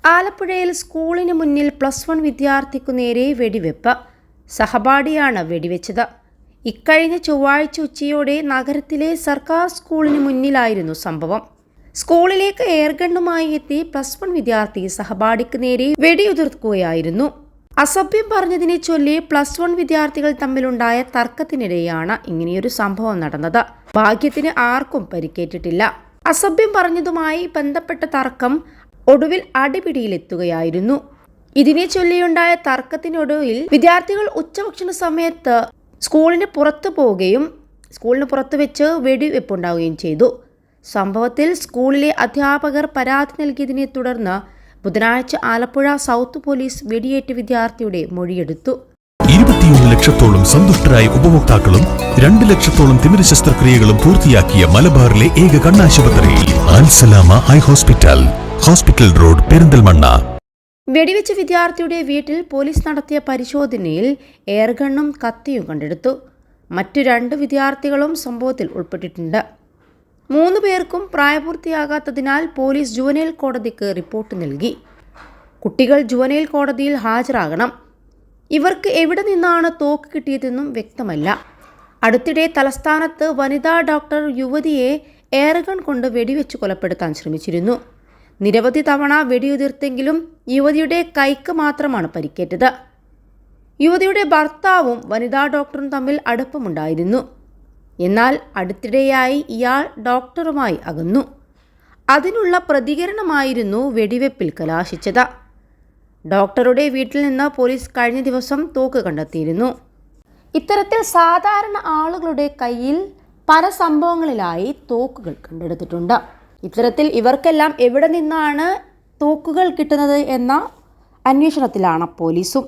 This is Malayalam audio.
ആലപ്പുഴയിൽ സ്കൂളിന് മുന്നിൽ +1 വിദ്യാർത്ഥിക്കു നേരെ വെടിവെപ്പ്. സഹപാഠിയാണ് വെടിവെച്ചത്. ഇക്കഴിഞ്ഞ ചൊവ്വാഴ്ച ഉച്ചയോടെ നഗരത്തിലെ സർക്കാർ സ്കൂളിന് മുന്നിലായിരുന്നു സംഭവം. സ്കൂളിലേക്ക് എയർഗണ്ണുമായി എത്തി +1 വിദ്യാർത്ഥി സഹപാഠിക്ക് നേരെ വെടിയുതിർക്കുകയായിരുന്നു. അസഭ്യം പറഞ്ഞതിനെ ചൊല്ലി +1 വിദ്യാർത്ഥികൾ തമ്മിലുണ്ടായ തർക്കത്തിനിടെയാണ് ഇങ്ങനെയൊരു സംഭവം നടന്നത്. ഭാഗ്യത്തിന് ആർക്കും പരിക്കേറ്റിട്ടില്ല. അസഭ്യം പറഞ്ഞതുമായി ബന്ധപ്പെട്ട തർക്കം ഒടുവിൽ അടിപിടിയിലെത്തുകയായിരുന്നു. ഇതിനെ ചൊല്ലിയുണ്ടായ തർക്കത്തിനൊടുവിൽ വിദ്യാർത്ഥികൾ ഉച്ചഭക്ഷണ സമയത്ത് സ്കൂളിന് പുറത്തു പോവുകയും സ്കൂളിന് പുറത്ത് വെച്ച് വെടിവെപ്പുണ്ടാവുകയും ചെയ്തു. സംഭവത്തിൽ സ്കൂളിലെ അധ്യാപകർ പരാതി നൽകിയതിനെ തുടർന്ന് ബുധനാഴ്ച ആലപ്പുഴ സൗത്ത് പോലീസ് വെടിയേറ്റ വിദ്യാർത്ഥിയുടെ മൊഴിയെടുത്തു. 21 ലക്ഷത്തോളം സന്തുഷ്ടരായ ഉപഭോക്താക്കളും 2 ലക്ഷത്തോളം തിമിര ശസ്ത്രക്രിയകളും പൂർത്തിയാക്കിയ മലബാറിലെ ഏക കണ്ണാശുപത്രി Alsalama high hospital, hospital road, Perinthalmanna. വെടിവെച്ച വിദ്യാർത്ഥിയുടെ വീട്ടിൽ പോലീസ് നടത്തിയ പരിശോധനയിൽ എയർഗണ്ണും കത്തിയും കണ്ടെടുത്തു. മറ്റു 2 വിദ്യാർത്ഥികളും സംഭവത്തിൽ ഉൾപ്പെട്ടിട്ടുണ്ട്. 3 പേർക്കും പ്രായപൂർത്തിയാകാത്തതിനാൽ പോലീസ് ജുവനൈൽ കോടതിക്ക് റിപ്പോർട്ട് നൽകി. കുട്ടികൾ ജുവനൈൽ കോടതിയിൽ ഹാജരാകണം. ഇവർക്ക് എവിടെ നിന്നാണ് തോക്ക് കിട്ടിയതെന്നും വ്യക്തമല്ല. അടുത്തിടെ തലസ്ഥാനത്ത് വനിതാ ഡോക്ടർ യുവതിയെ എയർഗൺ കൊണ്ട് വെടിവെച്ച് കൊലപ്പെടുത്താൻ ശ്രമിച്ചിരുന്നു. നിരവധി തവണ വെടിയുതിർത്തെങ്കിലും യുവതിയുടെ കൈക്ക് മാത്രമാണ് പരിക്കേറ്റത്. യുവതിയുടെ ഭർത്താവും വനിതാ ഡോക്ടറും തമ്മിൽ അടുപ്പമുണ്ടായിരുന്നു. എന്നാൽ അടുത്തിടെയായി ഇയാൾ ഡോക്ടറുമായി അകന്നു. അതിനുള്ള പ്രതികരണമായിരുന്നു വെടിവെപ്പിൽ കലാശിച്ചത്. ഡോക്ടറുടെ വീട്ടിൽ നിന്ന് പോലീസ് കഴിഞ്ഞ ദിവസം തോക്ക് കണ്ടെത്തിയിരുന്നു. ഇത്തരത്തിൽ സാധാരണ ആളുകളുടെ കയ്യിൽ പല സംഭവങ്ങളിലായി തോക്കുകൾ കണ്ടെടുത്തിട്ടുണ്ട്. ഇത്തരത്തിൽ ഇവർക്കെല്ലാം എവിടെ നിന്നാണ് തോക്കുകൾ കിട്ടുന്നത് എന്ന അന്വേഷണത്തിലാണ് പോലീസും.